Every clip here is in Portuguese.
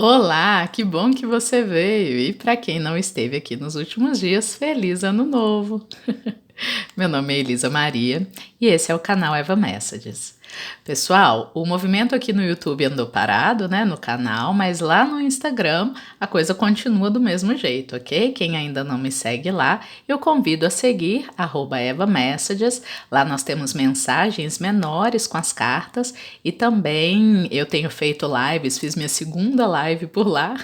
Olá, que bom que você veio! E para quem não esteve aqui nos últimos dias, feliz ano novo! Meu nome é Elisa Maria e esse é o canal Eva Messages. Pessoal, o movimento aqui no YouTube andou parado, né, no canal, mas lá no Instagram a coisa continua do mesmo jeito, ok? Quem ainda não me segue lá, eu convido a seguir @EvaMessages. Lá nós temos mensagens menores com as cartas e também eu tenho feito lives, fiz minha segunda live por lá.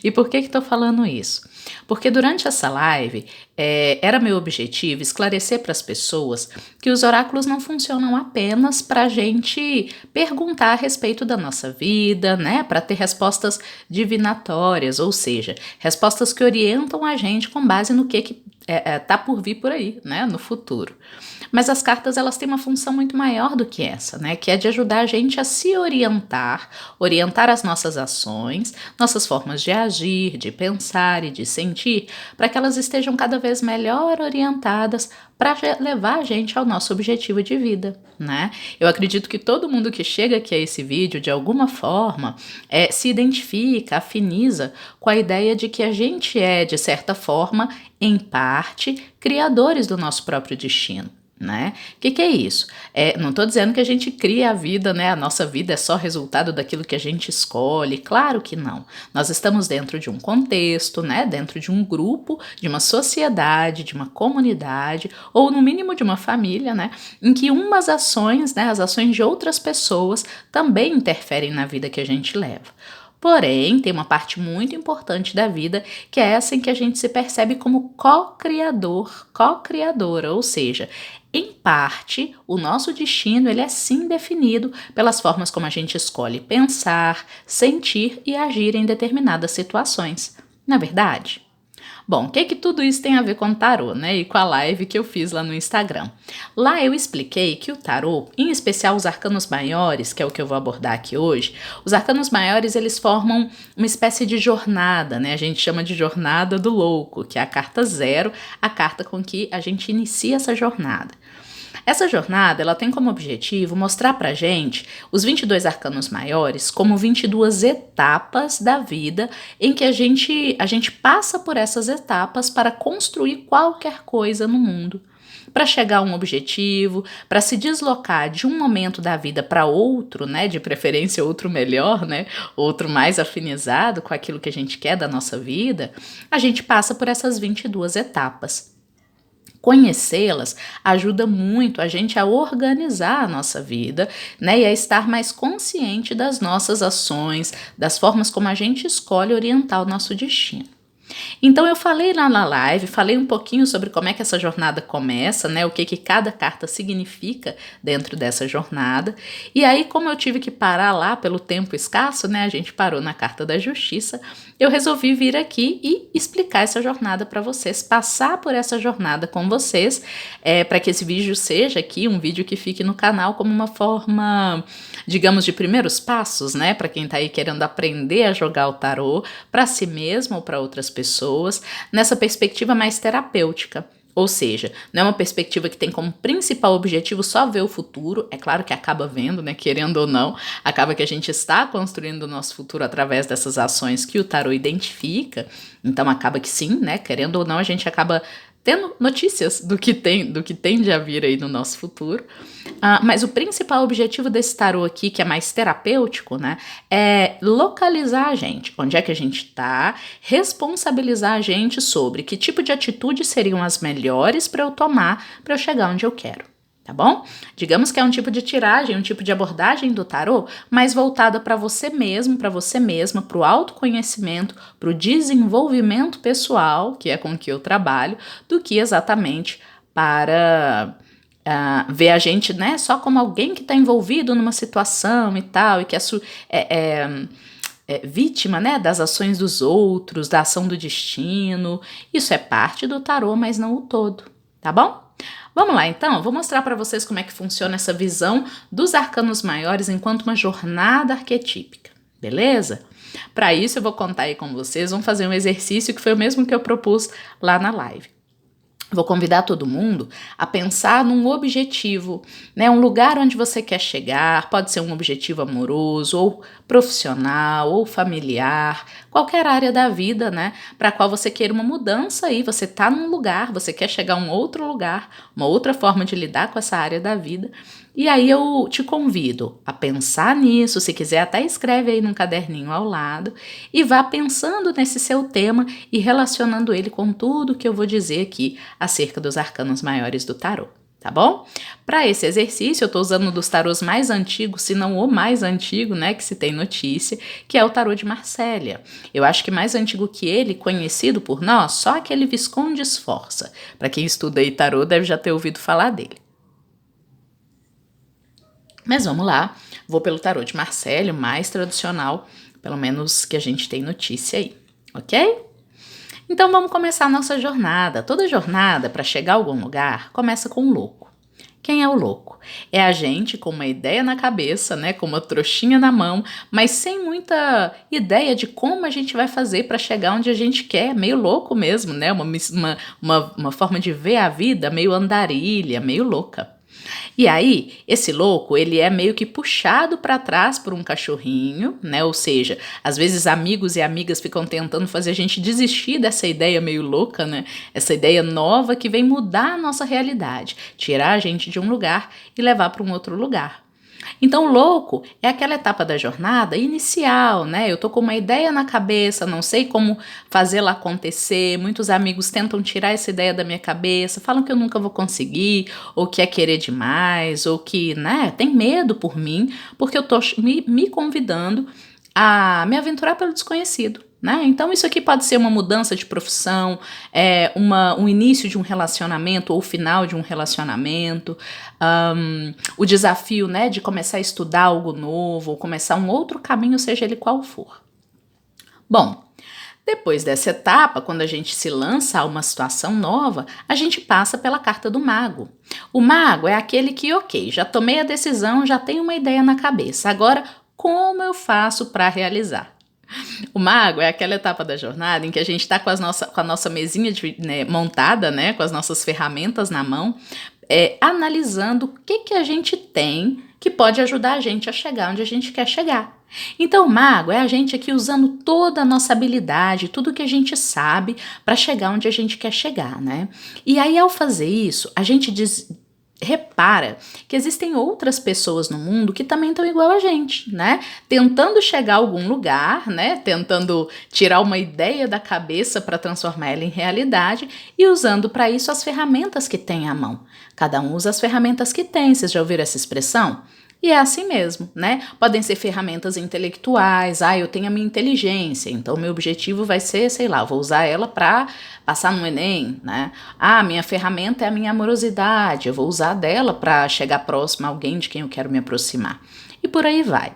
E por que estou falando isso? Porque durante essa live era meu objetivo esclarecer para as pessoas que os oráculos não funcionam apenas para a gente perguntar a respeito da nossa vida, né? Para ter respostas divinatórias, ou seja, respostas que orientam a gente com base no que tá por vir por aí, né? No futuro. Mas as cartas elas têm uma função muito maior do que essa, né? Que é de ajudar a gente a se orientar, orientar as nossas ações, nossas formas de agir, de pensar e de sentir, para que elas estejam cada vez melhor orientadas para levar a gente ao nosso objetivo de vida, né? Eu acredito que todo mundo que chega aqui a esse vídeo, de alguma forma, se identifica, afiniza com a ideia de que a gente é, de certa forma, em parte, criadores do nosso próprio destino. Né? Que é isso? Não estou dizendo que a gente cria a vida, né? A nossa vida é só resultado daquilo que a gente escolhe. Claro que não. Nós estamos dentro de um contexto, né? Dentro de um grupo, de uma sociedade, de uma comunidade, ou no mínimo de uma família, né? Em que umas ações, né? As ações de outras pessoas também interferem na vida que a gente leva. Porém, tem uma parte muito importante da vida que é essa em que a gente se percebe como co-criador, co-criadora, ou seja, em parte, o nosso destino ele é sim definido pelas formas como a gente escolhe pensar, sentir e agir em determinadas situações. Na verdade? Bom, o que tudo isso tem a ver com o tarô, né? E com a live que eu fiz lá no Instagram. Lá eu expliquei que o tarô, em especial os arcanos maiores, que é o que eu vou abordar aqui hoje, os arcanos maiores eles formam uma espécie de jornada, né? A gente chama de jornada do louco, que é a carta 0, a carta com que a gente inicia essa jornada. Essa jornada ela tem como objetivo mostrar pra gente os 22 arcanos maiores como 22 etapas da vida em que a gente passa por essas etapas para construir qualquer coisa no mundo. Para chegar a um objetivo, para se deslocar de um momento da vida para outro, né, de preferência outro melhor, né, outro mais afinizado com aquilo que a gente quer da nossa vida, a gente passa por essas 22 etapas. Conhecê-las ajuda muito a gente a organizar a nossa vida, né, e a estar mais consciente das nossas ações, das formas como a gente escolhe orientar o nosso destino. Então eu falei lá na live, falei um pouquinho sobre como é que essa jornada começa, né? O que cada carta significa dentro dessa jornada. E aí, como eu tive que parar lá pelo tempo escasso, né? A gente parou na carta da justiça. Eu resolvi vir aqui e explicar essa jornada para vocês, passar por essa jornada com vocês, para que esse vídeo seja aqui um vídeo que fique no canal como uma forma, digamos, de primeiros passos, né? Para quem está aí querendo aprender a jogar o tarô para si mesmo ou para outras pessoas, nessa perspectiva mais terapêutica. Ou seja, não é uma perspectiva que tem como principal objetivo só ver o futuro, é claro que acaba vendo, né, querendo ou não, acaba que a gente está construindo o nosso futuro através dessas ações que o tarô identifica, então acaba que sim, né, querendo ou não, a gente acaba tendo notícias do que tende a vir aí no nosso futuro. Mas o principal objetivo desse tarô aqui, que é mais terapêutico, né, é localizar a gente, onde é que a gente está, responsabilizar a gente sobre que tipo de atitudes seriam as melhores para eu tomar para eu chegar onde eu quero. Tá bom? Digamos que é um tipo de tiragem, um tipo de abordagem do tarô, mais voltada para você mesmo, para você mesma, para o autoconhecimento, para o desenvolvimento pessoal, que é com que eu trabalho, do que exatamente para ver a gente, né, só como alguém que está envolvido numa situação e tal, e que é vítima, né, das ações dos outros, da ação do destino. Isso é parte do tarô, mas não o todo, tá bom? Vamos lá, então, vou mostrar para vocês como é que funciona essa visão dos arcanos maiores enquanto uma jornada arquetípica, beleza? Para isso, eu vou contar aí com vocês, vamos fazer um exercício que foi o mesmo que eu propus lá na live. Vou convidar todo mundo a pensar num objetivo, né? Um lugar onde você quer chegar, pode ser um objetivo amoroso, ou profissional, ou familiar, qualquer área da vida, né? Para a qual você queira uma mudança e você está num lugar, você quer chegar a um outro lugar, uma outra forma de lidar com essa área da vida. E aí eu te convido a pensar nisso, se quiser até escreve aí num caderninho ao lado e vá pensando nesse seu tema e relacionando ele com tudo que eu vou dizer aqui acerca dos arcanos maiores do tarô, tá bom? Para esse exercício eu estou usando um dos tarôs mais antigos, se não o mais antigo, né, que se tem notícia, que é o tarô de Marsella. Eu acho que mais antigo que ele, conhecido por nós, só aquele Visconde Sforza. Para quem estuda aí tarô deve já ter ouvido falar dele. Mas vamos lá, vou pelo tarô de Marsella, o mais tradicional, pelo menos que a gente tem notícia aí, ok? Então vamos começar a nossa jornada. Toda jornada, para chegar a algum lugar, começa com um louco. Quem é o louco? É a gente com uma ideia na cabeça, né, com uma trouxinha na mão, mas sem muita ideia de como a gente vai fazer para chegar onde a gente quer, meio louco mesmo, né, uma forma de ver a vida meio andarilha, meio louca. E aí, esse louco, ele é meio que puxado para trás por um cachorrinho, né? Ou seja, às vezes amigos e amigas ficam tentando fazer a gente desistir dessa ideia meio louca, né? Essa ideia nova que vem mudar a nossa realidade, tirar a gente de um lugar e levar para um outro lugar. Então, o louco é aquela etapa da jornada inicial, né? Eu tô com uma ideia na cabeça, não sei como fazê-la acontecer. Muitos amigos tentam tirar essa ideia da minha cabeça, falam que eu nunca vou conseguir, ou que é querer demais, ou que, né, tem medo por mim, porque eu tô me convidando a me aventurar pelo desconhecido. Né? Então isso aqui pode ser uma mudança de profissão, um início de um relacionamento ou o final de um relacionamento, o desafio, né, de começar a estudar algo novo ou começar um outro caminho, seja ele qual for. Bom, depois dessa etapa, quando a gente se lança a uma situação nova, a gente passa pela carta do mago. O mago é aquele que, ok, já tomei a decisão, já tenho uma ideia na cabeça, agora como eu faço para realizar? O mago é aquela etapa da jornada em que a gente está com a nossa mesinha montada, né, com as nossas ferramentas na mão, analisando o que a gente tem que pode ajudar a gente a chegar onde a gente quer chegar. Então o mago é a gente aqui usando toda a nossa habilidade, tudo que a gente sabe para chegar onde a gente quer chegar, né? E aí ao fazer isso, a gente repara que existem outras pessoas no mundo que também estão igual a gente, né? Tentando chegar a algum lugar, né? Tentando tirar uma ideia da cabeça para transformar ela em realidade e usando para isso as ferramentas que tem à mão. Cada um usa as ferramentas que tem. Vocês já ouviram essa expressão? E é assim mesmo, né? Podem ser ferramentas intelectuais. Eu tenho a minha inteligência, então meu objetivo vai ser, sei lá, vou usar ela para passar no Enem, né? Minha ferramenta é a minha amorosidade, eu vou usar dela para chegar próximo a alguém de quem eu quero me aproximar. E por aí vai.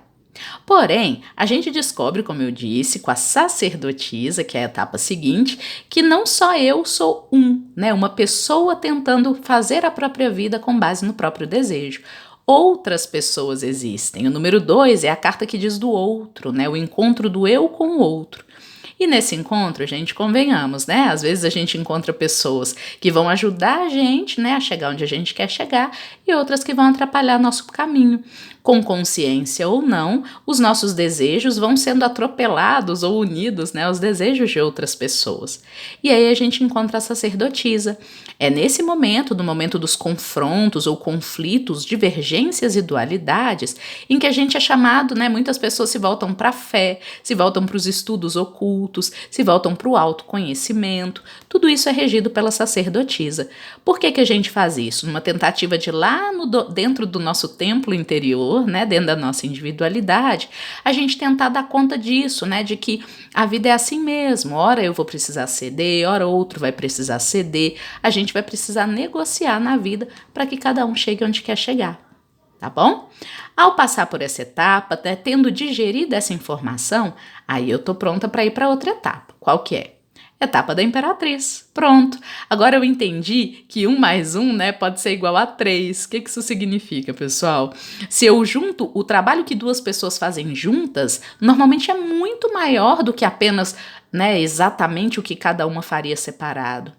Porém, a gente descobre, como eu disse, com a sacerdotisa, que é a etapa seguinte, que não só eu sou né? Uma pessoa tentando fazer a própria vida com base no próprio desejo. Outras pessoas existem. O número 2 é a carta que diz do outro, né? O encontro do eu com o outro. E nesse encontro, gente, convenhamos, né? Às vezes a gente encontra pessoas que vão ajudar a gente, né, a chegar onde a gente quer chegar e outras que vão atrapalhar nosso caminho. Com consciência ou não, os nossos desejos vão sendo atropelados ou unidos, né, aos desejos de outras pessoas. E aí a gente encontra a sacerdotisa. É nesse momento, no momento dos confrontos ou conflitos, divergências e dualidades, em que a gente é chamado, né, muitas pessoas se voltam para a fé, se voltam para os estudos ocultos, se voltam para o autoconhecimento. Tudo isso é regido pela sacerdotisa. Por que a gente faz isso? Numa tentativa de lá dentro do nosso templo interior, né, dentro da nossa individualidade, a gente tentar dar conta disso, né, de que a vida é assim mesmo. Ora eu vou precisar ceder, ora outro vai precisar ceder. A gente vai precisar negociar na vida para que cada um chegue onde quer chegar. Tá bom? Ao passar por essa etapa, né, tendo digerido essa informação, aí eu tô pronta para ir para outra etapa. Qual que é? Etapa da Imperatriz. Pronto. Agora eu entendi que 1 mais 1, né, pode ser igual a 3. O que isso significa, pessoal? Se eu junto o trabalho que 2 pessoas fazem juntas, normalmente é muito maior do que apenas, né, exatamente o que cada uma faria separado.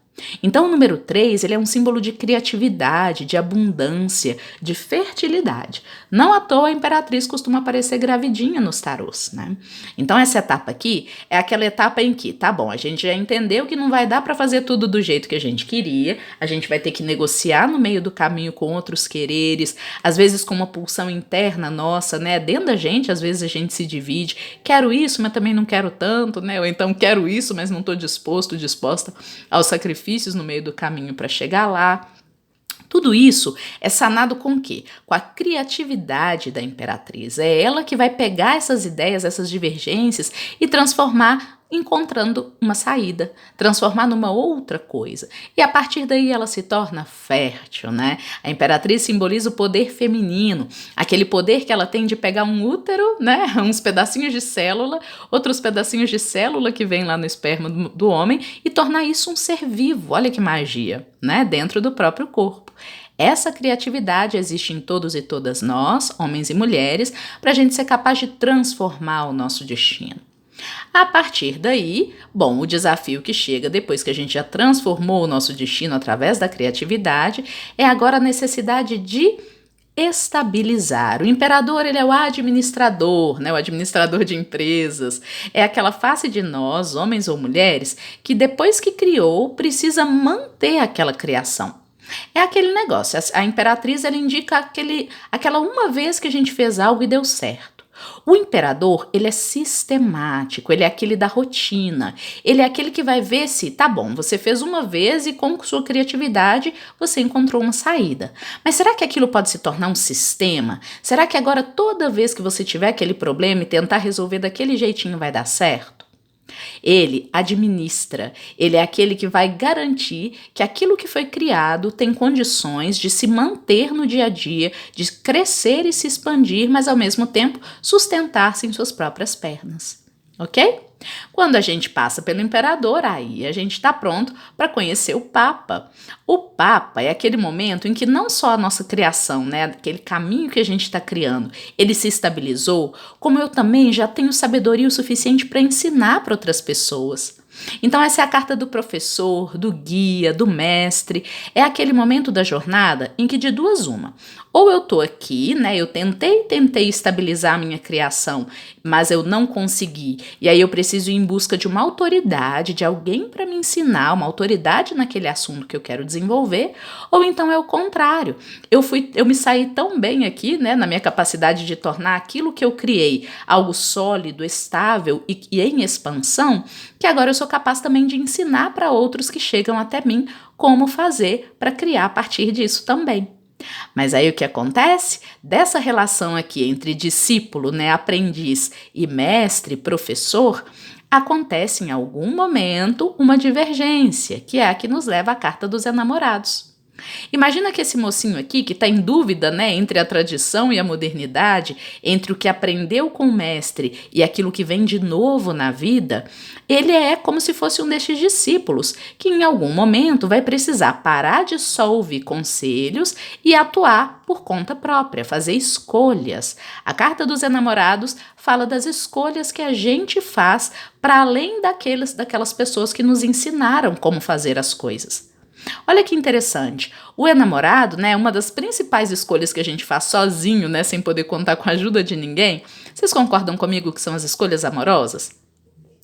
Então, o número 3, ele é um símbolo de criatividade, de abundância, de fertilidade. Não à toa a imperatriz costuma aparecer gravidinha nos tarôs, né? Então, essa etapa aqui é aquela etapa em que, tá bom, a gente já entendeu que não vai dar para fazer tudo do jeito que a gente queria, a gente vai ter que negociar no meio do caminho com outros quereres, às vezes com uma pulsão interna nossa, né? Dentro da gente, às vezes a gente se divide, quero isso, mas também não quero tanto, né? Ou então quero isso, mas não estou disposta ao sacrifícios no meio do caminho para chegar lá. Tudo isso é sanado com o quê? Com a criatividade da imperatriz. É ela que vai pegar essas ideias, essas divergências e transformar encontrando uma saída, transformar numa outra coisa. E a partir daí ela se torna fértil, né? A imperatriz simboliza o poder feminino, aquele poder que ela tem de pegar um útero, né? Uns pedacinhos de célula, outros pedacinhos de célula que vem lá no esperma do homem e tornar isso um ser vivo. Olha que magia, né? Dentro do próprio corpo. Essa criatividade existe em todos e todas nós, homens e mulheres, para a gente ser capaz de transformar o nosso destino. A partir daí, bom, o desafio que chega depois que a gente já transformou o nosso destino através da criatividade é agora a necessidade de estabilizar. O imperador, ele é o administrador, né? O administrador de empresas. É aquela face de nós, homens ou mulheres, que depois que criou, precisa manter aquela criação. É aquele negócio, a imperatriz ela indica aquela uma vez que a gente fez algo e deu certo. O imperador, ele é sistemático, ele é aquele da rotina, ele é aquele que vai ver se, tá bom, você fez uma vez e com sua criatividade você encontrou uma saída. Mas será que aquilo pode se tornar um sistema? Será que agora toda vez que você tiver aquele problema e tentar resolver daquele jeitinho vai dar certo? Ele administra, ele é aquele que vai garantir que aquilo que foi criado tem condições de se manter no dia a dia, de crescer e se expandir, mas ao mesmo tempo sustentar-se em suas próprias pernas, ok? Quando a gente passa pelo imperador, aí a gente está pronto para conhecer o Papa. O Papa é aquele momento em que não só a nossa criação, né, aquele caminho que a gente está criando, ele se estabilizou, como eu também já tenho sabedoria o suficiente para ensinar para outras pessoas. Então essa é a carta do professor, do guia, do mestre, é aquele momento da jornada em que de duas uma, ou eu tô aqui, né, eu tentei estabilizar a minha criação, mas eu não consegui, e aí eu preciso ir em busca de uma autoridade, de alguém para me ensinar, uma autoridade naquele assunto que eu quero desenvolver, ou então é o contrário, eu me saí tão bem aqui, né, na minha capacidade de tornar aquilo que eu criei algo sólido, estável e em expansão, que agora eu sou capaz também de ensinar para outros que chegam até mim como fazer para criar a partir disso também. Mas aí o que acontece? Dessa relação aqui entre discípulo, né, aprendiz e mestre, professor, acontece em algum momento uma divergência, que é a que nos leva à carta dos enamorados. Imagina que esse mocinho aqui, que está em dúvida, né, entre a tradição e a modernidade, entre o que aprendeu com o mestre e aquilo que vem de novo na vida, ele é como se fosse um destes discípulos, que em algum momento vai precisar parar de só ouvir conselhos e atuar por conta própria, fazer escolhas. A carta dos enamorados fala das escolhas que a gente faz para além daquelas pessoas que nos ensinaram como fazer as coisas. Olha que interessante, o enamorado, né, uma das principais escolhas que a gente faz sozinho, né, sem poder contar com a ajuda de ninguém, vocês concordam comigo que são as escolhas amorosas?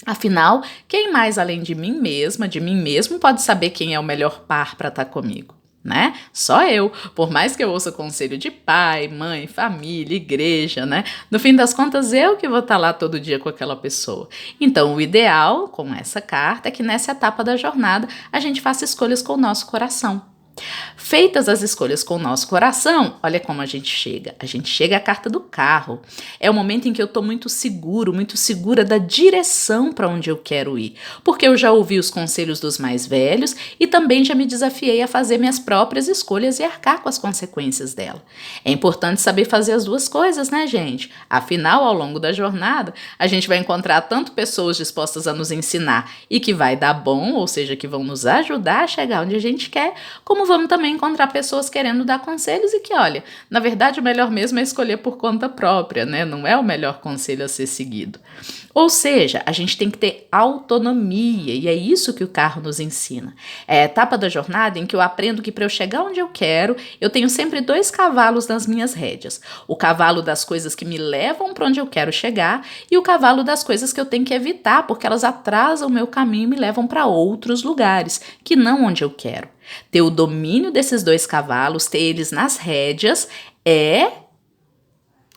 Afinal, quem mais além de mim mesma, de mim mesmo, pode saber quem é o melhor par para estar comigo? Né? Só eu, por mais que eu ouça conselho de pai, mãe, família, igreja, né? No fim das contas, eu que vou estar lá todo dia com aquela pessoa. Então, o ideal com essa carta é que nessa etapa da jornada a gente faça escolhas com o nosso coração. Feitas as escolhas com o nosso coração, olha como a gente chega. A gente chega à carta do carro. É o momento em que eu estou muito seguro, muito segura da direção para onde eu quero ir. Porque eu já ouvi os conselhos dos mais velhos e também já me desafiei a fazer minhas próprias escolhas e arcar com as consequências dela. É importante saber fazer as duas coisas, né, gente? Afinal, ao longo da jornada, a gente vai encontrar tanto pessoas dispostas a nos ensinar e que vai dar bom, ou seja, que vão nos ajudar a chegar onde a gente quer, como como vamos também encontrar pessoas querendo dar conselhos e que, olha, na verdade o melhor mesmo é escolher por conta própria, né? Não é o melhor conselho a ser seguido. Ou seja, a gente tem que ter autonomia, e é isso que o carro nos ensina. É a etapa da jornada em que eu aprendo que para eu chegar onde eu quero, eu tenho sempre 2 cavalos nas minhas rédeas. O cavalo das coisas que me levam para onde eu quero chegar e o cavalo das coisas que eu tenho que evitar, porque elas atrasam o meu caminho e me levam para outros lugares, que não onde eu quero. Ter o domínio desses 2 cavalos, ter eles nas rédeas, é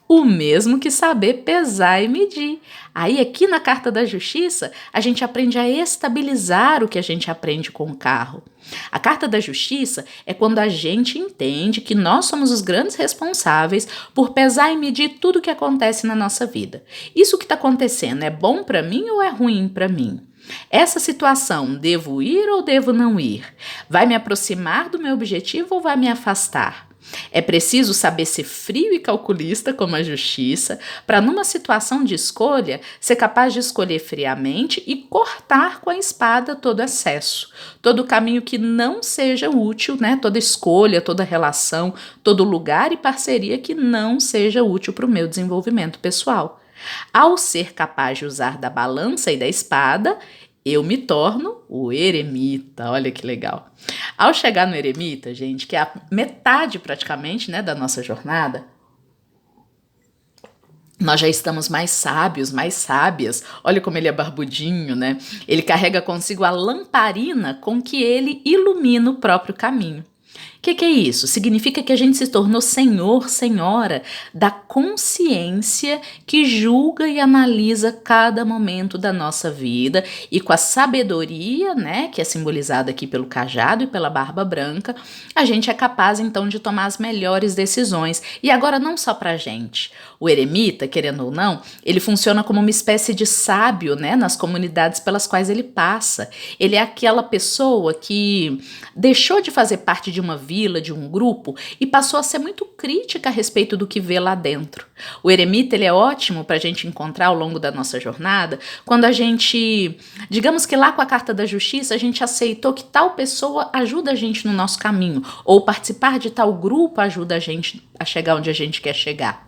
o mesmo que saber pesar e medir. Aí aqui na Carta da Justiça, a gente aprende a estabilizar o que a gente aprende com o carro. A Carta da Justiça é quando a gente entende que nós somos os grandes responsáveis por pesar e medir tudo o que acontece na nossa vida. Isso que está acontecendo é bom para mim ou é ruim para mim? Essa situação, devo ir ou devo não ir? Vai me aproximar do meu objetivo ou vai me afastar? É preciso saber ser frio e calculista, como a justiça, para numa situação de escolha, ser capaz de escolher friamente e cortar com a espada todo excesso, todo caminho que não seja útil, né? Toda escolha, toda relação, todo lugar e parceria que não seja útil para o meu desenvolvimento pessoal. Ao ser capaz de usar da balança e da espada, eu me torno o eremita. Olha que legal. Ao chegar no eremita, gente, que é a metade praticamente, né, da nossa jornada, nós já estamos mais sábios, mais sábias. Olha como ele é barbudinho, né? Ele carrega consigo a lamparina com que ele ilumina o próprio caminho. O que é isso? Significa que a gente se tornou senhor, senhora da consciência que julga e analisa cada momento da nossa vida e com a sabedoria, né, que é simbolizada aqui pelo cajado e pela barba branca, a gente é capaz então de tomar as melhores decisões. E agora não só pra gente. O eremita, querendo ou não, ele funciona como uma espécie de sábio, né, nas comunidades pelas quais ele passa. Ele é aquela pessoa que deixou de fazer parte de uma vila, de um grupo, e passou a ser muito crítica a respeito do que vê lá dentro. O eremita, ele é ótimo para a gente encontrar ao longo da nossa jornada, quando a gente, digamos que lá com a Carta da Justiça, a gente aceitou que tal pessoa ajuda a gente no nosso caminho, ou participar de tal grupo ajuda a gente a chegar onde a gente quer chegar.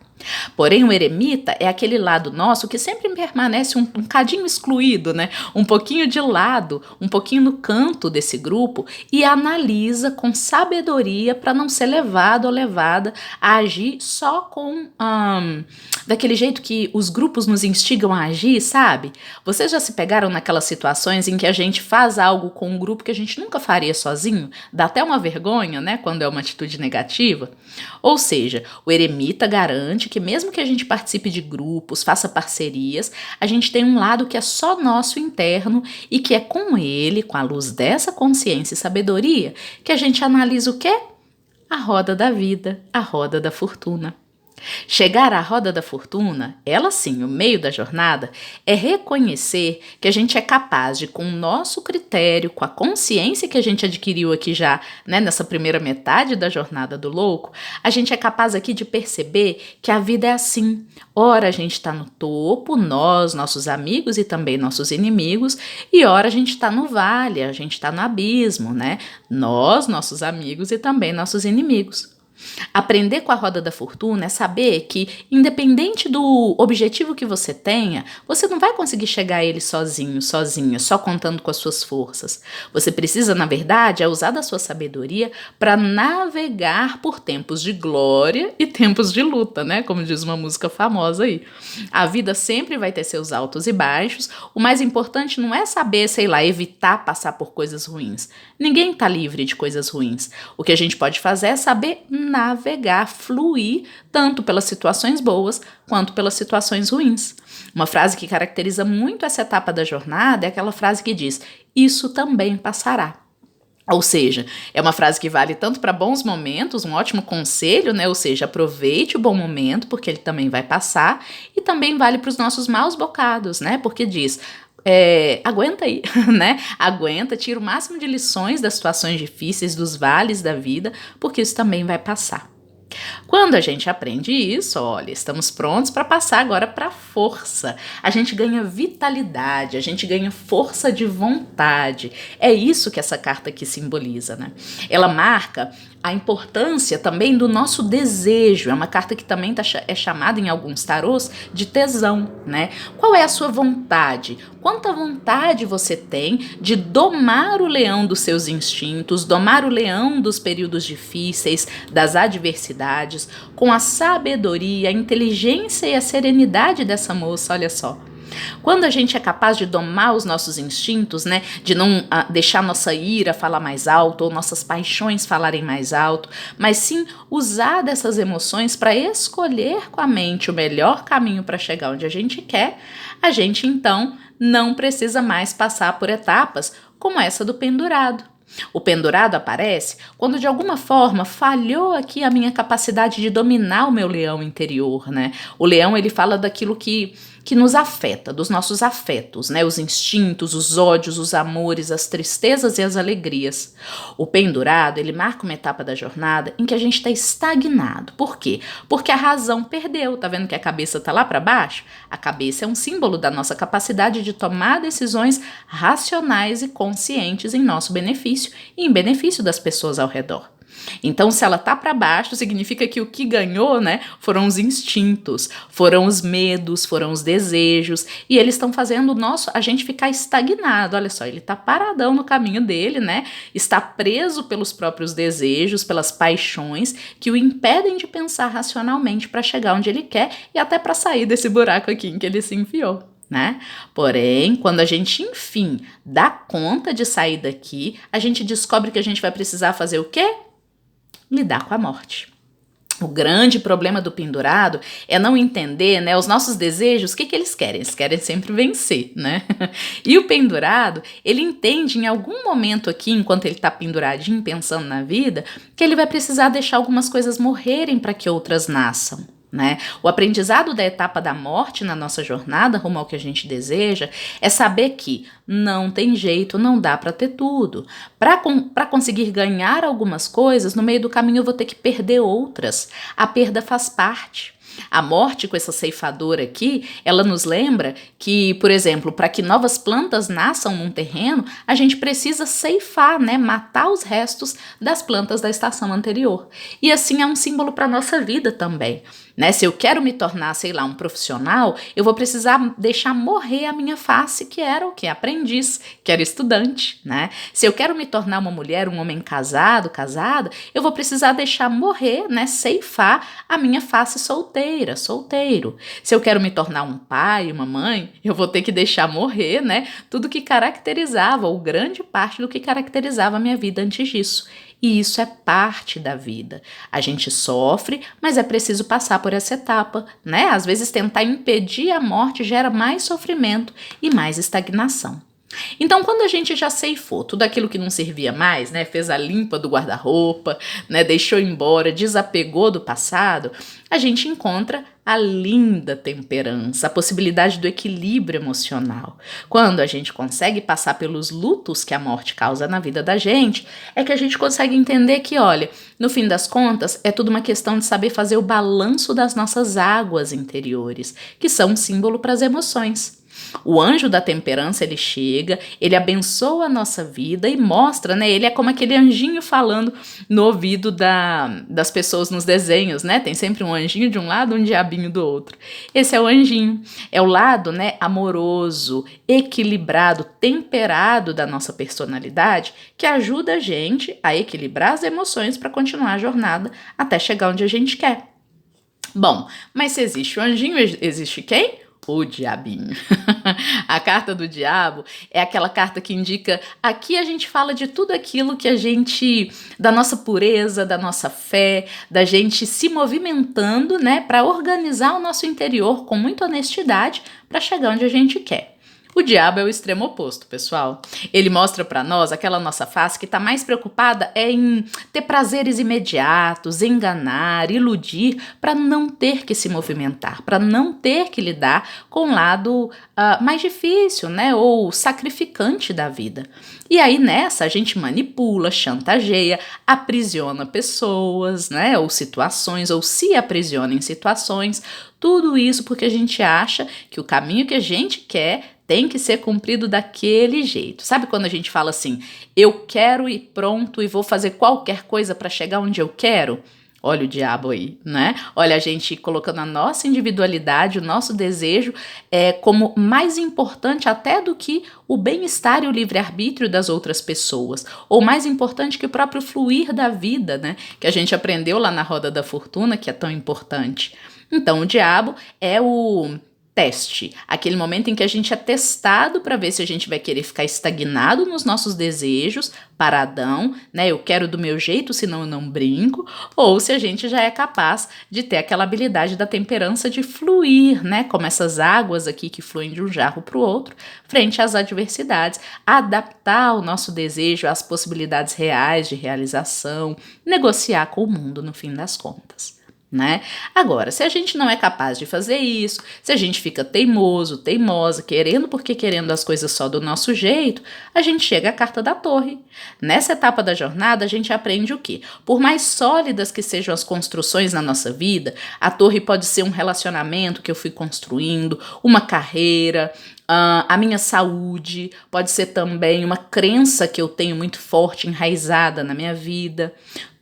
Porém, o eremita é aquele lado nosso que sempre permanece um cadinho excluído, né? Um pouquinho de lado, um pouquinho no canto desse grupo e analisa com sabedoria para não ser levado ou levada a agir só com daquele jeito que os grupos nos instigam a agir, sabe? Vocês já se pegaram naquelas situações em que a gente faz algo com um grupo que a gente nunca faria sozinho? Dá até uma vergonha, né? Quando é uma atitude negativa. Ou seja, o eremita garante que mesmo que a gente participe de grupos, faça parcerias, a gente tem um lado que é só nosso interno e que é com ele, com a luz dessa consciência e sabedoria, que a gente analisa o quê? A roda da vida, a roda da fortuna. Chegar à roda da fortuna, ela sim, o meio da jornada, é reconhecer que a gente é capaz de, com o nosso critério, com a consciência que a gente adquiriu aqui já, né, nessa primeira metade da jornada do louco, a gente é capaz aqui de perceber que a vida é assim. Ora a gente está no topo, nós, nossos amigos e também nossos inimigos, e ora a gente está no vale, a gente está no abismo, né? Nós, nossos amigos e também nossos inimigos. Aprender com a roda da fortuna é saber que, independente do objetivo que você tenha, você não vai conseguir chegar a ele sozinho, sozinha, só contando com as suas forças. Você precisa, na verdade, usar da sua sabedoria para navegar por tempos de glória e tempos de luta, né? Como diz uma música famosa aí. A vida sempre vai ter seus altos e baixos. O mais importante não é saber, sei lá, evitar passar por coisas ruins. Ninguém está livre de coisas ruins. O que a gente pode fazer é saber navegar, fluir, tanto pelas situações boas quanto pelas situações ruins. Uma frase que caracteriza muito essa etapa da jornada é aquela frase que diz: isso também passará. Ou seja, é uma frase que vale tanto para bons momentos, um ótimo conselho, né? Ou seja, aproveite o bom momento, porque ele também vai passar, e também vale para os nossos maus bocados, né? Porque diz: aguenta aí, né? Aguenta, tira o máximo de lições das situações difíceis, dos vales da vida, porque isso também vai passar. Quando a gente aprende isso, olha, estamos prontos para passar agora para a força. A gente ganha vitalidade, a gente ganha força de vontade. É isso que essa carta aqui simboliza, né? Ela marca a importância também do nosso desejo. É uma carta que também é chamada em alguns tarôs de tesão, né? Qual é a sua vontade? Quanta vontade você tem de domar o leão dos seus instintos, domar o leão dos períodos difíceis, das adversidades, com a sabedoria, a inteligência e a serenidade dessa moça, olha só. Quando a gente é capaz de domar os nossos instintos, né, de não deixar nossa ira falar mais alto ou nossas paixões falarem mais alto, mas sim usar dessas emoções para escolher com a mente o melhor caminho para chegar onde a gente quer, a gente então não precisa mais passar por etapas como essa do pendurado. O pendurado aparece quando de alguma forma falhou aqui a minha capacidade de dominar o meu leão interior, né? O leão, ele fala daquilo que nos afeta, dos nossos afetos, né? Os instintos, os ódios, os amores, as tristezas e as alegrias. O pendurado, ele marca uma etapa da jornada em que a gente está estagnado. Por quê? Porque a razão perdeu. Tá vendo que a cabeça está lá para baixo? A cabeça é um símbolo da nossa capacidade de tomar decisões racionais e conscientes em nosso benefício e em benefício das pessoas ao redor. Então, se ela tá para baixo, significa que o que ganhou, né, foram os instintos, foram os medos, foram os desejos, e eles estão fazendo a gente ficar estagnado. Olha só, ele tá paradão no caminho dele, né? Está preso pelos próprios desejos, pelas paixões que o impedem de pensar racionalmente para chegar onde ele quer e até para sair desse buraco aqui em que ele se enfiou. Né? Porém, quando a gente, enfim, dá conta de sair daqui, a gente descobre que a gente vai precisar fazer o quê? Lidar com a morte. O grande problema do pendurado é não entender, né, os nossos desejos, o que eles querem? Eles querem sempre vencer, né? E o pendurado, ele entende em algum momento aqui, enquanto ele está penduradinho, pensando na vida, que ele vai precisar deixar algumas coisas morrerem para que outras nasçam. Né? O aprendizado da etapa da morte na nossa jornada rumo ao que a gente deseja é saber que não tem jeito, não dá para ter tudo. Para conseguir ganhar algumas coisas, no meio do caminho eu vou ter que perder outras. A perda faz parte. A morte com essa ceifadora aqui, ela nos lembra que, por exemplo, para que novas plantas nasçam num terreno, a gente precisa ceifar, né? Matar os restos das plantas da estação anterior. E assim é um símbolo para a nossa vida também. Né? Se eu quero me tornar, sei lá, um profissional, eu vou precisar deixar morrer a minha face, que era o quê? Aprendiz, que era estudante, né? Se eu quero me tornar uma mulher, um homem casado, casada, eu vou precisar deixar morrer, né? Ceifar a minha face solteira, solteiro. Se eu quero me tornar um pai, uma mãe, eu vou ter que deixar morrer, né? Tudo que caracterizava, ou grande parte do que caracterizava a minha vida antes disso. E isso é parte da vida. A gente sofre, mas é preciso passar por essa etapa, né? Às vezes tentar impedir a morte gera mais sofrimento e mais estagnação. Então, quando a gente já ceifou tudo aquilo que não servia mais, né, fez a limpa do guarda-roupa, né, deixou embora, desapegou do passado, a gente encontra a linda temperança, a possibilidade do equilíbrio emocional. Quando a gente consegue passar pelos lutos que a morte causa na vida da gente, é que a gente consegue entender que, olha, no fim das contas, é tudo uma questão de saber fazer o balanço das nossas águas interiores, que são um símbolo para as emoções. O anjo da temperança, ele chega, ele abençoa a nossa vida e mostra, né? Ele é como aquele anjinho falando no ouvido das pessoas nos desenhos, né? Tem sempre um anjinho de um lado, um diabinho do outro. Esse é o anjinho. É o lado, né, amoroso, equilibrado, temperado da nossa personalidade que ajuda a gente a equilibrar as emoções para continuar a jornada até chegar onde a gente quer. Bom, mas se existe o anjinho, existe quem? O diabinho. A carta do diabo é aquela carta que indica, aqui a gente fala de tudo aquilo que a gente, da nossa pureza, da nossa fé, da gente se movimentando, né, para organizar o nosso interior com muita honestidade para chegar onde a gente quer. O diabo é o extremo oposto, pessoal. Ele mostra para nós aquela nossa face que está mais preocupada em ter prazeres imediatos, enganar, iludir, para não ter que se movimentar, para não ter que lidar com o lado mais difícil, né, ou sacrificante da vida. E aí nessa a gente manipula, chantageia, aprisiona pessoas, né, ou situações, ou se aprisiona em situações, tudo isso porque a gente acha que o caminho que a gente quer tem que ser cumprido daquele jeito. Sabe quando a gente fala assim, eu quero ir pronto e vou fazer qualquer coisa para chegar onde eu quero? Olha o diabo aí, né? Olha a gente colocando a nossa individualidade, o nosso desejo como mais importante até do que o bem-estar e o livre-arbítrio das outras pessoas, ou mais importante que o próprio fluir da vida, né? Que a gente aprendeu lá na Roda da Fortuna, que é tão importante. Então, o diabo é o teste, aquele momento em que a gente é testado para ver se a gente vai querer ficar estagnado nos nossos desejos, paradão, né? Eu quero do meu jeito, senão eu não brinco, ou se a gente já é capaz de ter aquela habilidade da temperança de fluir, né? Como essas águas aqui que fluem de um jarro para o outro, frente às adversidades, adaptar o nosso desejo às possibilidades reais de realização, negociar com o mundo no fim das contas. Né? Agora, se a gente não é capaz de fazer isso, se a gente fica teimoso, teimosa, querendo porque querendo as coisas só do nosso jeito, a gente chega à carta da torre. Nessa etapa da jornada, a gente aprende o quê? Por mais sólidas que sejam as construções na nossa vida, a torre pode ser um relacionamento que eu fui construindo, uma carreira, a minha saúde, pode ser também uma crença que eu tenho muito forte, enraizada na minha vida.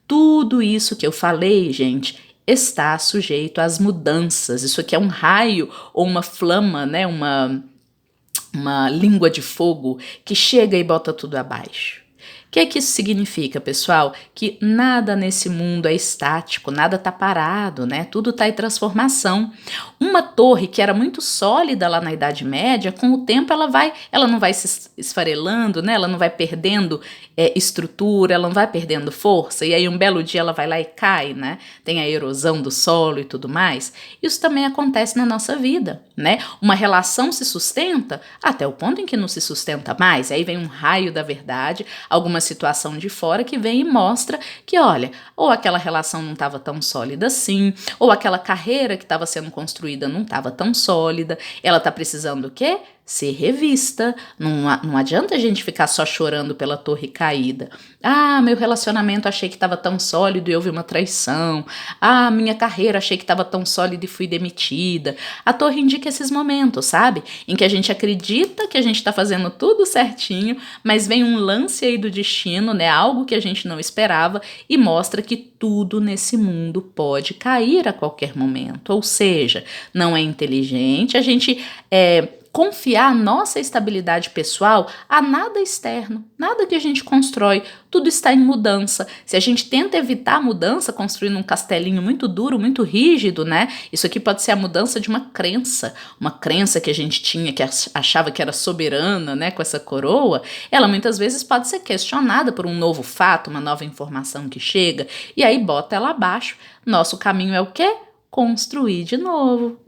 Tudo isso que eu falei, gente, está sujeito às mudanças. Isso aqui é um raio ou uma flama, né? Uma língua de fogo que chega e bota tudo abaixo. O que isso significa, pessoal? Que nada nesse mundo é estático, nada está parado, né? Tudo está em transformação. Uma torre que era muito sólida lá na Idade Média, com o tempo ela não vai se esfarelando, né? Ela não vai perdendo estrutura, ela não vai perdendo força, e aí um belo dia ela vai lá e cai, né? Tem a erosão do solo e tudo mais. Isso também acontece na nossa vida, né? Uma relação se sustenta até o ponto em que não se sustenta mais, aí vem um raio da verdade, alguma situação de fora que vem e mostra que, olha, ou aquela relação não estava tão sólida assim, ou aquela carreira que estava sendo construída não estava tão sólida, ela está precisando o quê? Ser revista. Não adianta a gente ficar só chorando pela torre caída. Ah, meu relacionamento achei que estava tão sólido e houve uma traição. Ah, minha carreira achei que estava tão sólida e fui demitida. A torre indica esses momentos, sabe? Em que a gente acredita que a gente está fazendo tudo certinho, mas vem um lance aí do destino, né? Algo que a gente não esperava e mostra que tudo nesse mundo pode cair a qualquer momento. Ou seja, não é inteligente a gente confiar a nossa estabilidade pessoal a nada externo, nada que a gente constrói, tudo está em mudança. Se a gente tenta evitar a mudança construindo um castelinho muito duro, muito rígido, né? Isso aqui pode ser a mudança de uma crença que a gente tinha, que achava que era soberana, né, com essa coroa, ela muitas vezes pode ser questionada por um novo fato, uma nova informação que chega, e aí bota ela abaixo. Nosso caminho é o quê? Construir de novo,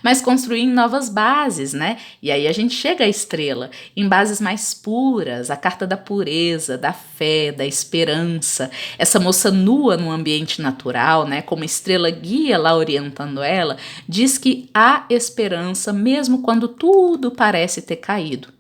mas construir em novas bases, né? E aí a gente chega à estrela, em bases mais puras, a carta da pureza, da fé, da esperança. Essa moça nua no ambiente natural, né? Como estrela guia lá orientando ela, diz que há esperança mesmo quando tudo parece ter caído.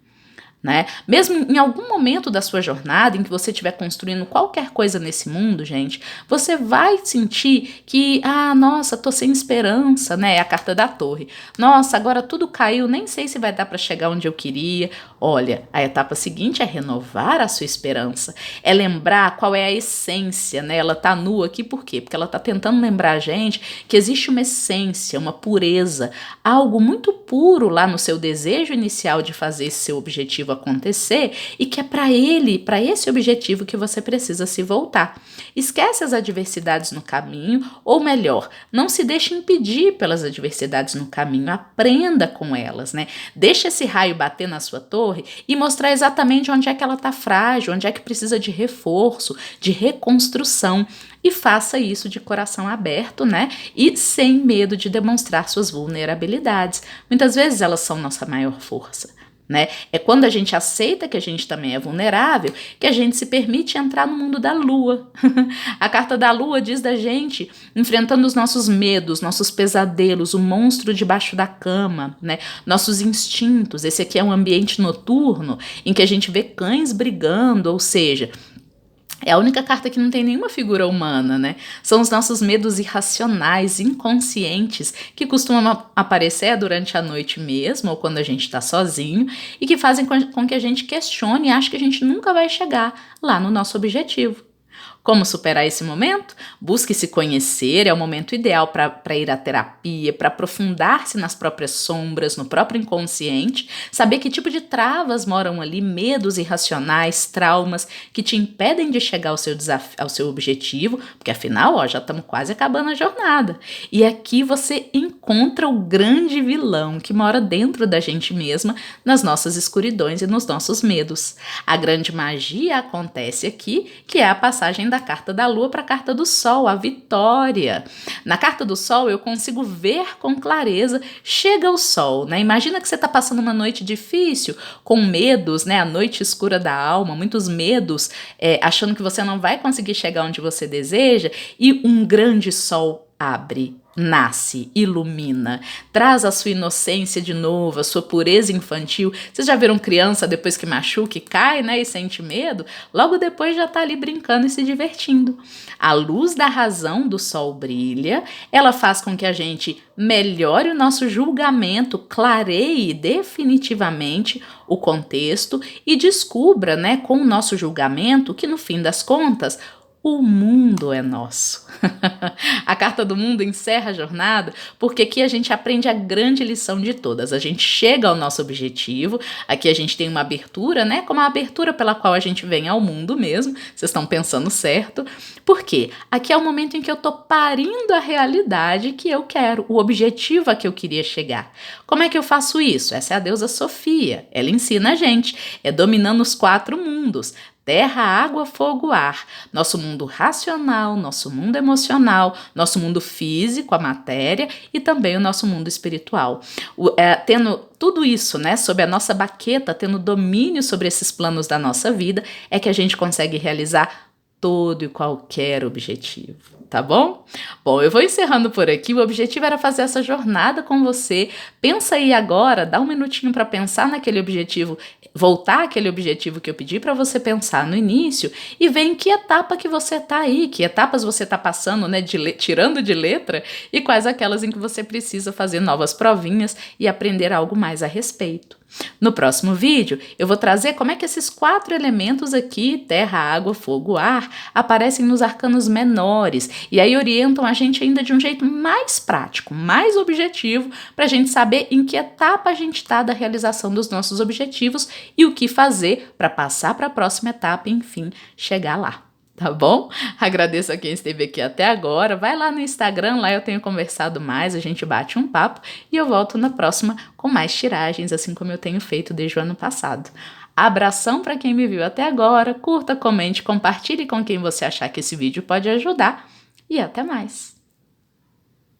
Né? Mesmo em algum momento da sua jornada em que você estiver construindo qualquer coisa nesse mundo, gente, você vai sentir que, nossa, tô sem esperança, né? É a carta da torre. Nossa, agora tudo caiu, nem sei se vai dar para chegar onde eu queria. Olha, a etapa seguinte é renovar a sua esperança, é lembrar qual é a essência, né? Ela tá nua aqui por quê? Porque ela tá tentando lembrar a gente que existe uma essência, uma pureza, algo muito puro lá no seu desejo inicial de fazer esse seu objetivo acontecer e que é para esse objetivo que você precisa se voltar. Esquece as adversidades no caminho, ou melhor, não se deixe impedir pelas adversidades no caminho, aprenda com elas, né? Deixa esse raio bater na sua torre e mostrar exatamente onde é que ela está frágil, onde é que precisa de reforço, de reconstrução. E faça isso de coração aberto, né? E sem medo de demonstrar suas vulnerabilidades. Muitas vezes elas são nossa maior força. né? É quando a gente aceita que a gente também é vulnerável, que a gente se permite entrar no mundo da lua. A carta da lua diz da gente enfrentando os nossos medos, nossos pesadelos, o monstro debaixo da cama, né? Nossos instintos. Esse aqui é um ambiente noturno em que a gente vê cães brigando, ou seja, é a única carta que não tem nenhuma figura humana, né? São os nossos medos irracionais, inconscientes, que costumam aparecer durante a noite mesmo, ou quando a gente está sozinho, e que fazem com que a gente questione e ache que a gente nunca vai chegar lá no nosso objetivo. Como superar esse momento? Busque se conhecer, é o momento ideal para ir à terapia, para aprofundar-se nas próprias sombras, no próprio inconsciente, saber que tipo de travas moram ali, medos irracionais, traumas que te impedem de chegar ao seu desafio, ao seu objetivo, porque afinal, ó, já estamos quase acabando a jornada. E aqui você encontra o grande vilão que mora dentro da gente mesma, nas nossas escuridões e nos nossos medos. A grande magia acontece aqui, que é a passagem da carta da lua para a carta do sol, a vitória. Na carta do sol eu consigo ver com clareza, chega o sol, né? Imagina que você está passando uma noite difícil, com medos, né? A noite escura da alma, muitos medos, achando que você não vai conseguir chegar onde você deseja, e um grande sol abre, nasce, ilumina, traz a sua inocência de novo, a sua pureza infantil. Vocês já viram criança depois que machuca e cai, né, e sente medo? Logo depois já tá ali brincando e se divertindo. A luz da razão do sol brilha, ela faz com que a gente melhore o nosso julgamento, clareie definitivamente o contexto e descubra, né, com o nosso julgamento que no fim das contas o mundo é nosso. A carta do mundo encerra a jornada porque aqui a gente aprende a grande lição de todas. A gente chega ao nosso objetivo, aqui a gente tem uma abertura, né? Como a abertura pela qual a gente vem ao mundo mesmo. Vocês estão pensando certo. Por quê? Aqui é o momento em que eu tô parindo a realidade que eu quero, o objetivo a que eu queria chegar. Como é que eu faço isso? Essa é a deusa Sofia. Ela ensina a gente, dominando os 4 mundos. Terra, água, fogo, ar. Nosso mundo racional, nosso mundo emocional, nosso mundo físico, a matéria, e também o nosso mundo espiritual. Tendo tudo isso, né, sob a nossa baqueta, tendo domínio sobre esses planos da nossa vida, é que a gente consegue realizar todo e qualquer objetivo, tá bom? Bom, eu vou encerrando por aqui. O objetivo era fazer essa jornada com você. Pensa aí agora, dá um minutinho para pensar naquele objetivo, voltar àquele objetivo que eu pedi para você pensar no início e ver em que etapa que você tá aí, que etapas você tá passando, né, tirando de letra, e quais aquelas em que você precisa fazer novas provinhas e aprender algo mais a respeito. No próximo vídeo, eu vou trazer como é que esses 4 elementos aqui, terra, água, fogo, ar, aparecem nos arcanos menores e aí orientam a gente ainda de um jeito mais prático, mais objetivo, para a gente saber em que etapa a gente está da realização dos nossos objetivos e o que fazer para passar para a próxima etapa e, enfim, chegar lá. Tá bom? Agradeço a quem esteve aqui até agora. Vai lá no Instagram, lá eu tenho conversado mais, a gente bate um papo e eu volto na próxima com mais tiragens, assim como eu tenho feito desde o ano passado. Abração para quem me viu até agora, curta, comente, compartilhe com quem você achar que esse vídeo pode ajudar e até mais!